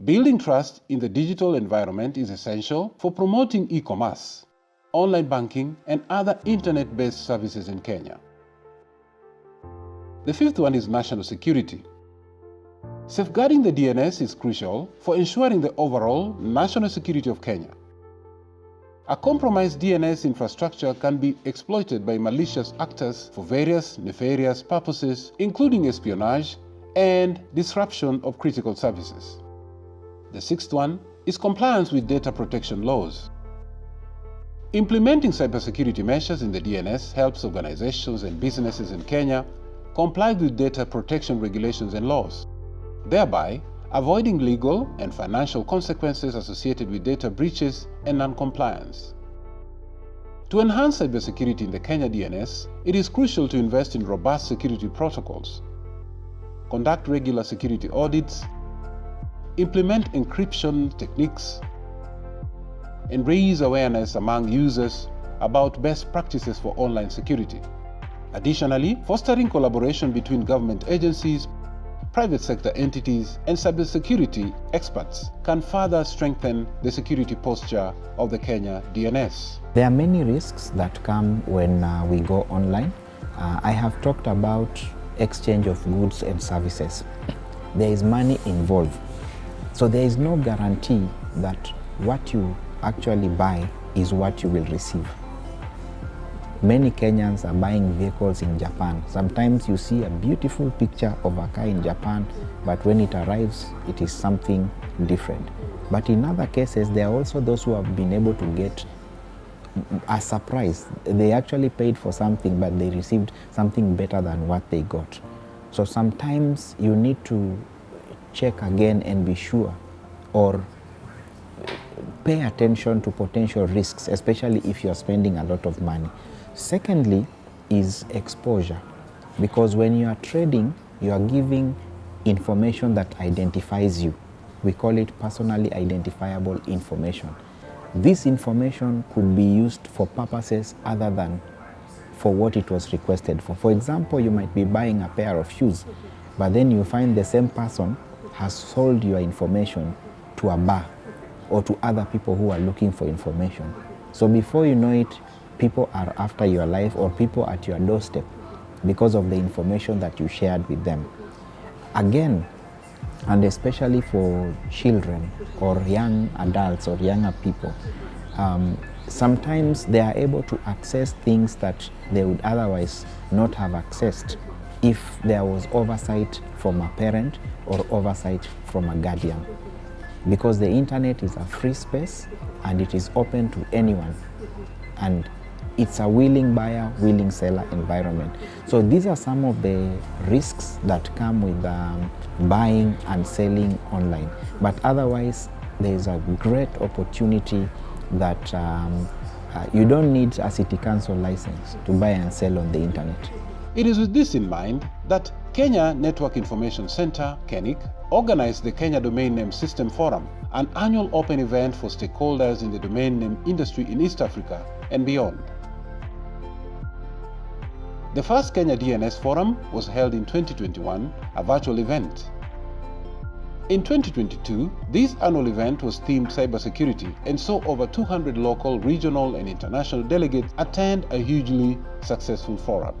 Building trust in the digital environment is essential for promoting e-commerce, online banking, and other internet-based services in Kenya. The fifth one is national security. Safeguarding the DNS is crucial for ensuring the overall national security of Kenya. A compromised DNS infrastructure can be exploited by malicious actors for various nefarious purposes, including espionage and disruption of critical services. The sixth one is compliance with data protection laws. Implementing cybersecurity measures in the DNS helps organizations and businesses in Kenya comply with data protection regulations and laws, thereby avoiding legal and financial consequences associated with data breaches and non-compliance. To enhance cybersecurity in the Kenya DNS, it is crucial to invest in robust security protocols, conduct regular security audits, implement encryption techniques, and raise awareness among users about best practices for online security. Additionally, fostering collaboration between government agencies, private sector entities, and cybersecurity experts can further strengthen the security posture of the Kenya DNS. There are many risks that come when we go online. I have talked about exchange of goods and services. There is money involved. So there is no guarantee that what you actually buy is what you will receive. Many Kenyans are buying vehicles in Japan. Sometimes you see a beautiful picture of a car in Japan, but when it arrives, it is something different. But in other cases, there are also those who have been able to get a surprise. They actually paid for something, but they received something better than what they got. So sometimes you need to check again and be sure, or pay attention to potential risks, especially if you're spending a lot of money. Secondly is exposure, because when you are trading, you are giving information that identifies you. We call it personally identifiable information. This information could be used for purposes other than for what it was requested for. For example, you might be buying a pair of shoes, but then you find the same person has sold your information to a bar or to other people who are looking for information. So before you know it, people are after your life, or people at your doorstep, because of the information that you shared with them. Again, and especially for children or young adults or younger people, sometimes they are able to access things that they would otherwise not have accessed if there was oversight from a parent or oversight from a guardian. Because the internet is a free space and it is open to anyone. And it's a willing buyer, willing seller environment. So these are some of the risks that come with buying and selling online. But otherwise, there is a great opportunity that you don't need a city council license to buy and sell on the internet. It is with this in mind that Kenya Network Information Center, KENIC, organized the Kenya Domain Name System Forum, an annual open event for stakeholders in the domain name industry in East Africa and beyond. The first Kenya DNS Forum was held in 2021, a virtual event. In 2022, this annual event was themed cybersecurity and saw over 200 local, regional, and international delegates attend a hugely successful forum.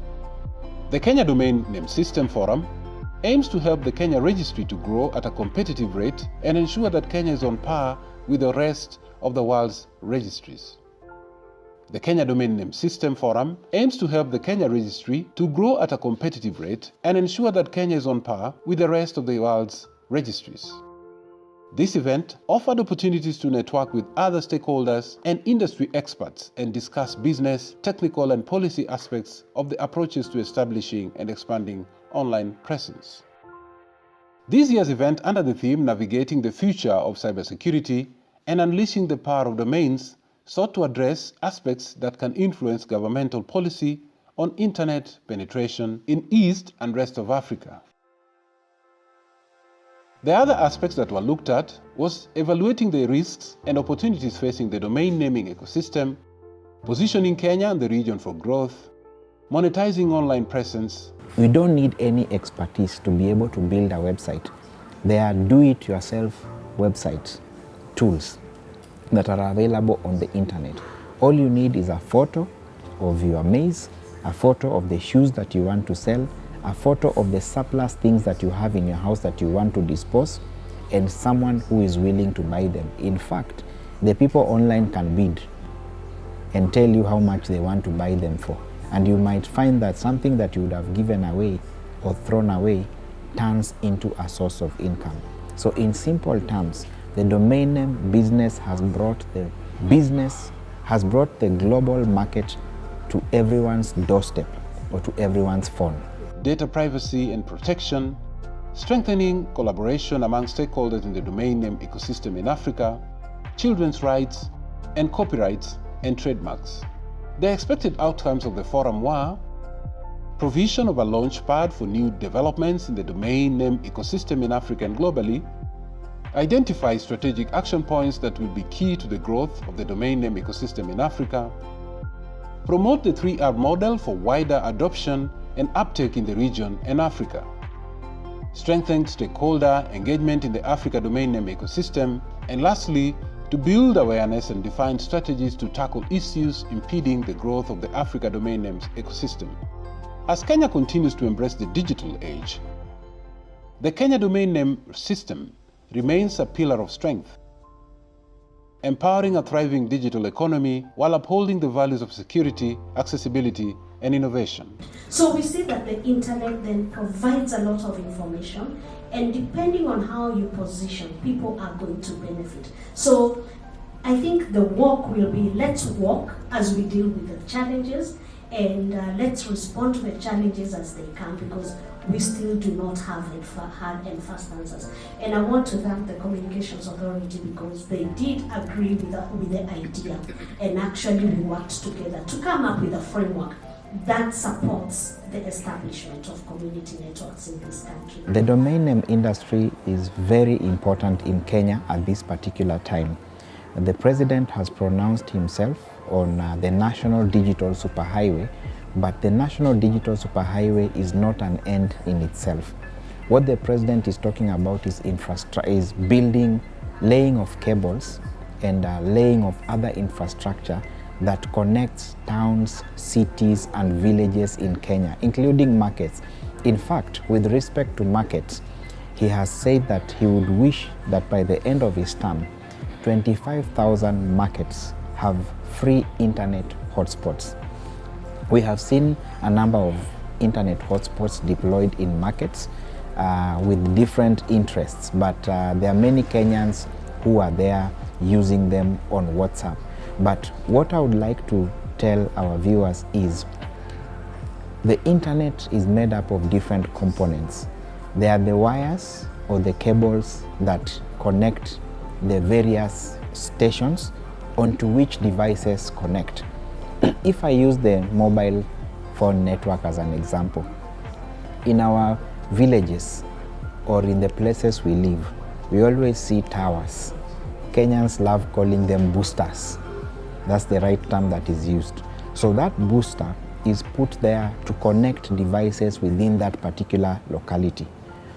The Kenya Domain Name System Forum aims to help the Kenya registry to grow at a competitive rate and ensure that Kenya is on par with the rest of the world's registries. The Kenya Domain Name System Forum aims to help the Kenya registry to grow at a competitive rate and ensure that Kenya is on par with the rest of the world's registries. This event offered opportunities to network with other stakeholders and industry experts and discuss business, technical, and policy aspects of the approaches to establishing and expanding online presence. This year's event, under the theme Navigating the Future of Cybersecurity and Unleashing the Power of Domains, sought to address aspects that can influence governmental policy on internet penetration in East and rest of Africa. The other aspects that were looked at was evaluating the risks and opportunities facing the domain naming ecosystem, positioning Kenya and the region for growth, monetizing online presence. We don't need any expertise to be able to build a website. There are do-it-yourself website tools that are available on the internet. All you need is a photo of your maize, a photo of the shoes that you want to sell, a photo of the surplus things that you have in your house that you want to dispose, and someone who is willing to buy them. In fact, the people online can bid and tell you how much they want to buy them for. And you might find that something that you would have given away or thrown away turns into a source of income. So in simple terms, the domain name business has brought the global market to everyone's doorstep or to everyone's phone. Data privacy and protection, strengthening collaboration among stakeholders in the domain name ecosystem in Africa, children's rights, and copyrights and trademarks. The expected outcomes of the forum were provision of a launch pad for new developments in the domain name ecosystem in Africa and globally, identify strategic action points that will be key to the growth of the domain name ecosystem in Africa, promote the 3R model for wider adoption and uptake in the region and Africa, strengthen stakeholder engagement in the Africa domain name ecosystem, and lastly, to build awareness and define strategies to tackle issues impeding the growth of the Africa domain names ecosystem. As Kenya continues to embrace the digital age, the Kenya domain name system remains a pillar of strength, empowering a thriving digital economy while upholding the values of security, accessibility, and innovation. So we see that the internet then provides a lot of information, and depending on how you position, people are going to benefit. So I think the walk will be, let's walk as we deal with the challenges, and let's respond to the challenges as they come, because we still do not have hard and fast answers. And I want to thank the Communications Authority, because they did agree with the idea, and actually we worked together to come up with a framework that supports the establishment of community networks in this country. The domain name industry is very important in Kenya at this particular time. The President has pronounced himself on the National Digital Superhighway, but the National Digital Superhighway is not an end in itself. What the President is talking about is building, laying of cables and laying of other infrastructure that connects towns, cities, and villages in Kenya, including markets. In fact, with respect to markets, he has said that he would wish that by the end of his term, 25,000 markets have free internet hotspots. We have seen a number of internet hotspots deployed in markets with different interests, but there are many Kenyans who are there using them on WhatsApp. But what I would like to tell our viewers is the internet is made up of different components. There are the wires or the cables that connect the various stations onto which devices connect. If I use the mobile phone network as an example, in our villages or in the places we live, we always see towers. Kenyans love calling them boosters. That's the right term that is used. So that booster is put there to connect devices within that particular locality.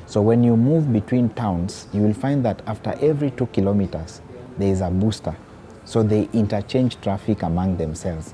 So when you move between towns, you will find that after every 2 kilometers, there is a booster. So they interchange traffic among themselves.